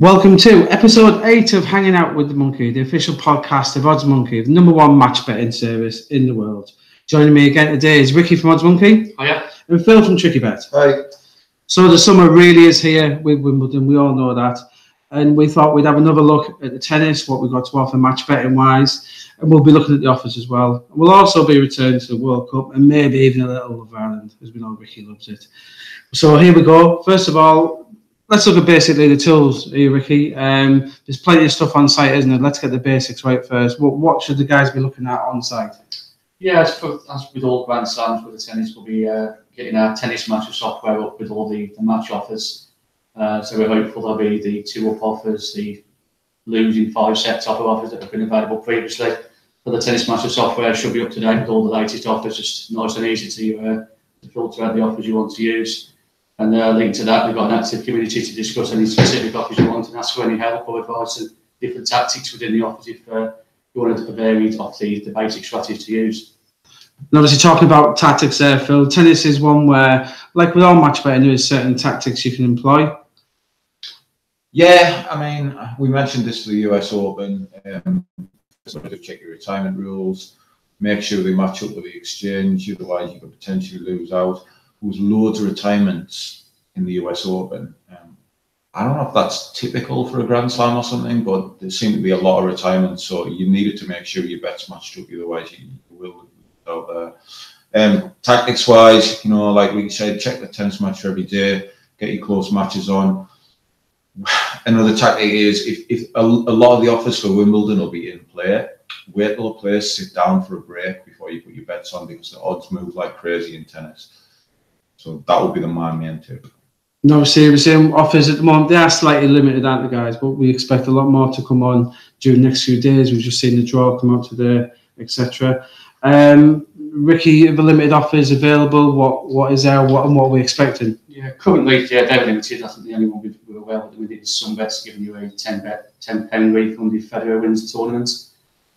Welcome to episode 8 of Hanging Out with the Monkey, the official podcast of OddsMonkey, the #1 match betting service in the world. Joining me again today is Ricky from OddsMonkey. Hiya. And Phil from TrickyBet. Hi. So the summer really is here with Wimbledon, we all know that. And we thought we'd have another look at the tennis, what we've got to offer match betting wise. And we'll be looking at the offers as well. And we'll also be returning to the World Cup and maybe even a little Love Island, as we know Ricky loves it. So here we go. First of all, let's look at basically the tools here, Ricky. There's plenty of stuff on site, isn't there? Let's get the basics right first. What should the guys be looking at on site? Yeah, as with all Grand Slams with the tennis, we'll be getting our tennis match software up with all the match offers. So we're hopeful there'll be the 2-up offers, the losing 5 set type of offers that have been available previously. But the tennis match software should be up to date with all the latest offers, just nice and easy to filter out the offers you want to use. And linked to that, we've got an active community to discuss any specific offers you want and ask for any help or advice and different tactics within the offers if you wanted to vary off the basic strategies to use. And obviously, talking about tactics there, Phil, tennis is one where, like with all match betting, there is certain tactics you can employ. Yeah, I mean, we mentioned this for the US Open. Sort of check your retirement rules, make sure they match up with the exchange, otherwise you could potentially lose out. There was loads of retirements in the US Open. I don't know if that's typical for a Grand Slam or something, but there seemed to be a lot of retirements, so you needed to make sure your bets matched up, otherwise you will lose out there. Tactics-wise, like we said, check the tennis match every day, get your close matches on. Another tactic is if a lot of the offers for Wimbledon will be in play, wait till the players sit down for a break before you put your bets on, because the odds move like crazy in tennis. So that would be my main tip. And obviously, we're seeing offers at the moment. They are slightly limited, aren't they, guys? But we expect a lot more to come on during the next few days. We've just seen the draw come out today, etc. Ricky, the limited offers available. What is there? What are we expecting? Yeah, currently, they're limited. I think the only one we're aware of at the minute is Sunbet's giving you a 10 refund if Federer wins the tournament.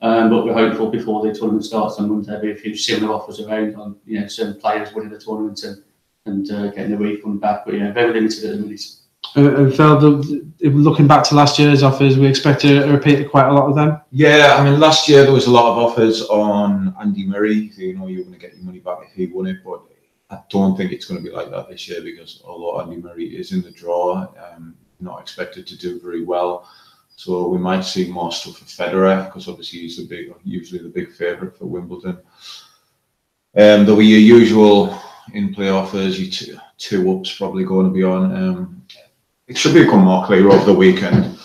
But we're hopeful before the tournament starts on Monday there'll be a few similar offers around on certain players winning the tournament and getting the refund back. But yeah, very limited at the minute. And Phil, looking back to last year's offers, we expect to repeat quite a lot of them. Yeah, I mean, last year there was a lot of offers on Andy Murray. You're going to get your money back if he won it, but I don't think it's going to be like that this year, because although Andy Murray is in the draw, not expected to do very well. So we might see more stuff for Federer, because obviously he's usually the big favourite for Wimbledon. There'll be your usual in-play offers. Your 2-ups probably going to be on. It should become more clear over the weekend.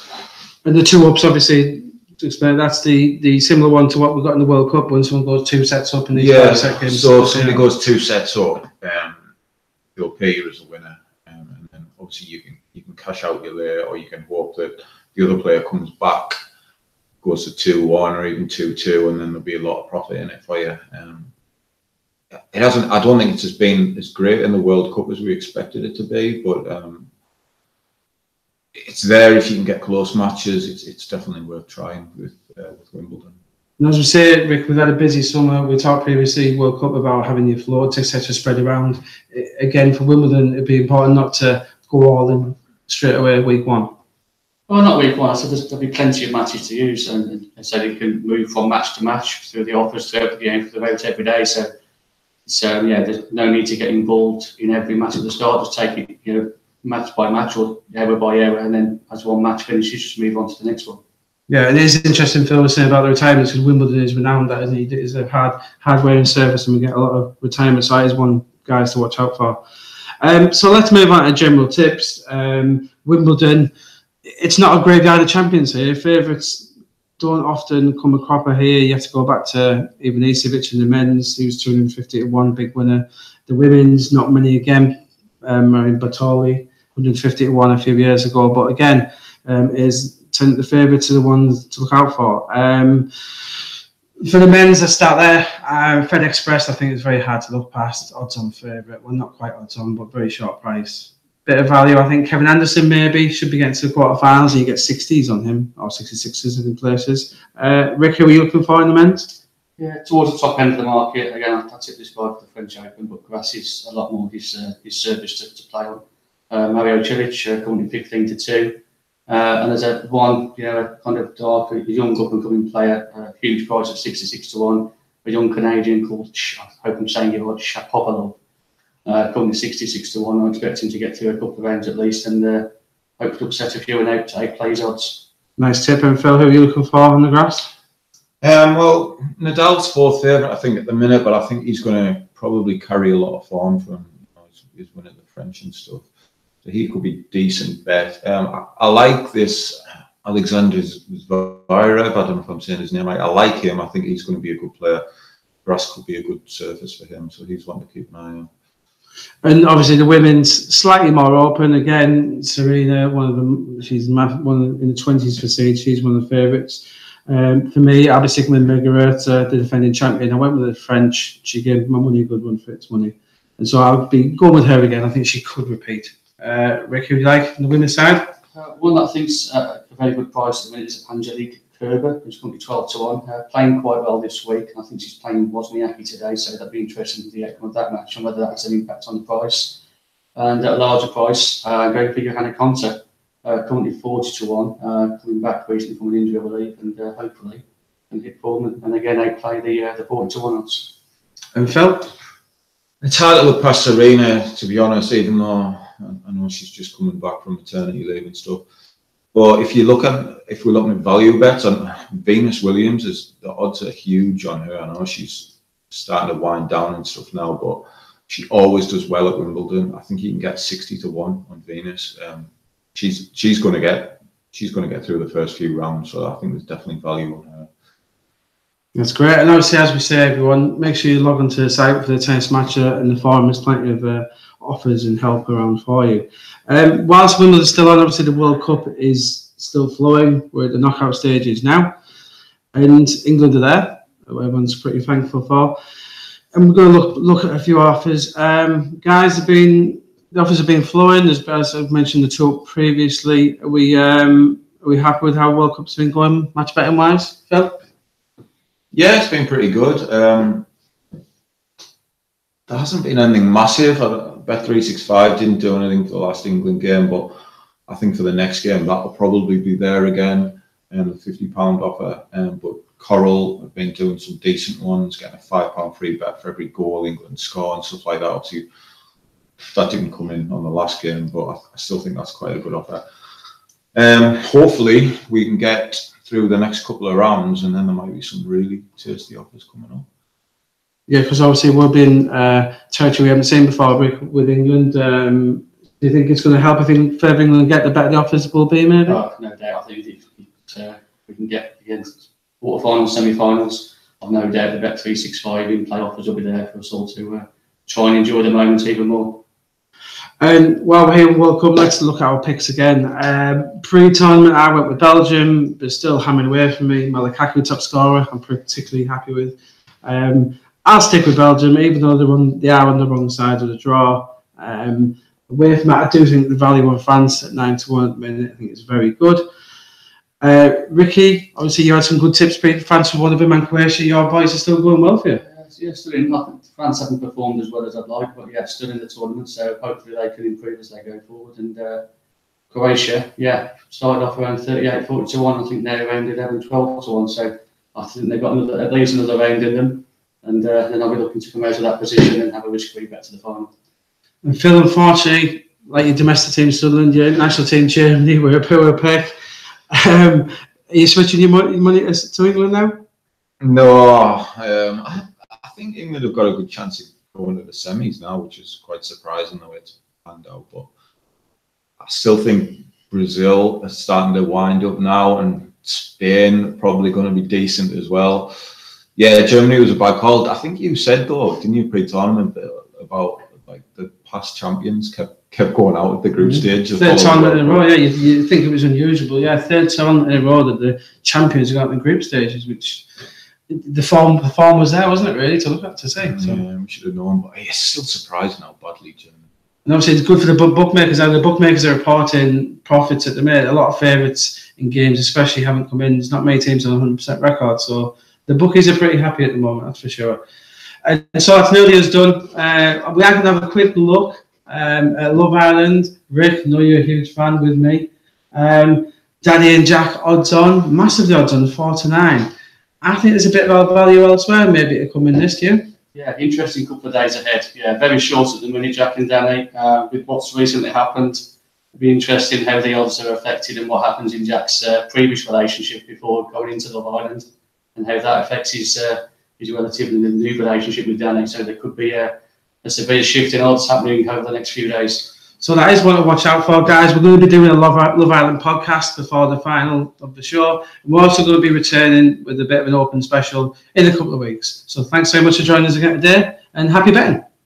And the 2-ups, obviously, to explain, that's the similar one to what we've got in the World Cup when someone goes 2 sets up in these 5 seconds. So if somebody goes 2 sets up, they'll pay you as a winner, and then obviously you can cash out your layer, or you can hope that the other player comes back, goes to 2-1 or even 2-2, and then there'll be a lot of profit in it for you. It hasn't. I don't think it's been as great in the World Cup as we expected it to be, but it's there if you can get close matches. It's definitely worth trying with Wimbledon. And as we say, Rick, we've had a busy summer. We talked previously World Cup about having your floats, etc., spread around. Again, for Wimbledon, it'd be important not to go all in straight away week 1. Well, not week 1. So there'll be plenty of matches to use, and so you can move from match to match through the offers throughout the game for the route every day. So yeah, there's no need to get involved in every match at the start. Just take it, match by match or hour by hour, and then as one match finishes, just move on to the next one. Yeah, it is interesting, Phil was saying about the retirements, because Wimbledon is renowned that, isn't it? It's a hard-wearing service, and we get a lot of retirements. So that is one guys to watch out for. So let's move on to general tips. Wimbledon, it's not a graveyard of champions here. Favourites don't often come a cropper here. You have to go back to even Ivanisevic in the men's, he was 250-1, big winner. The women's, not many again. Bartoli, 150-1 a few years ago, but again, the favourites are the ones to look out for. For the men's, let's start there. Fed Express, I think it's very hard to look past. Odds on favourite, well, not quite odds on, but very short price. Bit of value, I think. Kevin Anderson maybe should be getting to the quarterfinals, and you get 60s on him, or 66s in places. Rick, who are you looking for in the men's? Yeah, towards the top end of the market. Again, I tip this guy for the French Open, but Grass is a lot more his service to play on. Mario Cilic, currently 15-2. And there's a kind of dark, a young up-and-coming player, a huge price of 66 to 1, a young Canadian called, I hope I'm saying it right, Shapovalov, currently 66 to 1. I expect him to get through a couple of rounds at least, and hope to upset a few and out to 8 plays odds. Nice tip. And Phil, who are you looking for on the grass? Well, Nadal's fourth favourite, I think, at the minute, but I think he's going to probably carry a lot of form from his win at the French and stuff. So he could be decent bet. I like this Alexander Zverev. I don't know if I'm saying his name right. I like him. I think he's going to be a good player. Grass could be a good surface for him, so he's one to keep an eye on. And obviously the women's slightly more open. Again, Serena, one of them, she's in the 20s for seed. She's one of the favourites. For me, I'll be sticking with Margaret, the defending champion. I went with the French. She gave my money a good one for its money. And so I'll be going with her again. I think she could repeat. Rick, who do you like on the women's side? One that I think's a very good price at the minute is Angelique Kerber, who's going to be 12 to 1. Playing quite well this week. I think she's playing Wozniacki today, so that'd be interesting to the outcome of that match and whether that has an impact on the price. And at a larger price, going for Johanna Konta, currently 40 to 1, coming back recently from an injury, I believe, and hopefully can hit form and again outplay the 40 to 1 odds. And Phil? It's hard to look past Serena, to be honest, even though I know she's just coming back from maternity leave and stuff. But if we're looking at value bets, on Venus Williams, the odds are huge on her. I know she's starting to wind down and stuff now, but she always does well at Wimbledon. I think you can get 60 to 1 on Venus. She's going to get through the first few rounds, so I think there's definitely value on her. That's great. And obviously, as we say, everyone, make sure you log onto the site for the tennis matcher and the forum. There's plenty of offers and help around for you. Whilst Wimbledon's still on, obviously the World Cup is still flowing. We're at the knockout stages now, and England are there. Everyone's pretty thankful for. And we're going to look at a few offers. Guys, the offers have been flowing. As I've mentioned the two previously. Are we happy with how World Cup's been going, match betting wise, Phil? Yeah, it's been pretty good. There hasn't been anything massive. Bet365 didn't do anything for the last England game, but I think for the next game that'll probably be there again. The £50 offer. But Coral have been doing some decent ones, getting a £5 free bet for every goal England score and stuff like that. Obviously, that didn't come in on the last game, but I still think that's quite a good offer. Hopefully, we can get through the next couple of rounds, and then there might be some really tasty offers coming up. Yeah, because obviously we'll be in territory we haven't seen before with England. Do you think it's going to help? I think further England get, the better the offers will be, maybe? Oh, no doubt. I think if we can get against quarterfinals, semi-finals, I've no doubt the Bet365 in-play offers will be there for us all to try and enjoy the moment even more. And while we're here in World Cup, let's look at our picks again. Pre-tournament, I went with Belgium, but still hammering away from me. Malakaku, top scorer, I'm particularly happy with. I'll stick with Belgium, even though they are on the wrong side of the draw. Away from that, I do think the value on France at 9 to 1 at the minute, I think it's very good. Ricky, obviously you had some good tips. France was one of them, and Croatia, your boys are still going well for you. Yeah, still in. France haven't performed as well as I'd like, but yeah, still in the tournament. So hopefully they can improve as they go forward. And Croatia, yeah, started off around 38, 40 to 1. I think they're around 11, 12 to 1. So I think they've got at least another round in them. And then I'll be looking to come out of that position and have a risk-free bet to the final. And Phil, unfortunately, like your domestic team Sunderland, your national team Germany, we're a poor pick. Are you switching your money to England now? No, I think England have got a good chance of going to the semis now, which is quite surprising the way it's panned out. But I still think Brazil are starting to wind up now, and Spain probably going to be decent as well. Yeah, Germany was a bad call. I think you said though, didn't you, pre-tournament about like the past champions kept going out at the group stage. Third tournament in a row, yeah. You think it was unusual, yeah. Third tournament in a row that the champions got in the group stages, which the form was there, wasn't it? Really to look at to see. So. Yeah, we should have known, but it's still surprising how badly Germany. And obviously, it's good for the bookmakers. Now the bookmakers are reporting profits at the minute. A lot of favourites in games, especially, haven't come in. There's not many teams on 100% record, so the bookies are pretty happy at the moment, that's for sure. And so that's nearly us done. We are going to have a quick look at Love Island. Rick, I know you're a huge fan with me. Danny and Jack odds on, massively odds on, 4 to 9. I think there's a bit of value elsewhere, maybe to come in this year. Yeah, interesting couple of days ahead. Yeah, very short at the minute, Jack and Danny. With what's recently happened, it'll be interesting how the odds are affected and what happens in Jack's previous relationship before going into Love Island, and how that affects his relatively new relationship with Danny. So there could be a severe shift in odds happening over the next few days. So that is one to watch out for, guys. We're going to be doing a Love Island podcast before the final of the show. We're also going to be returning with a bit of an open special in a couple of weeks. So thanks very much for joining us again today, and happy betting.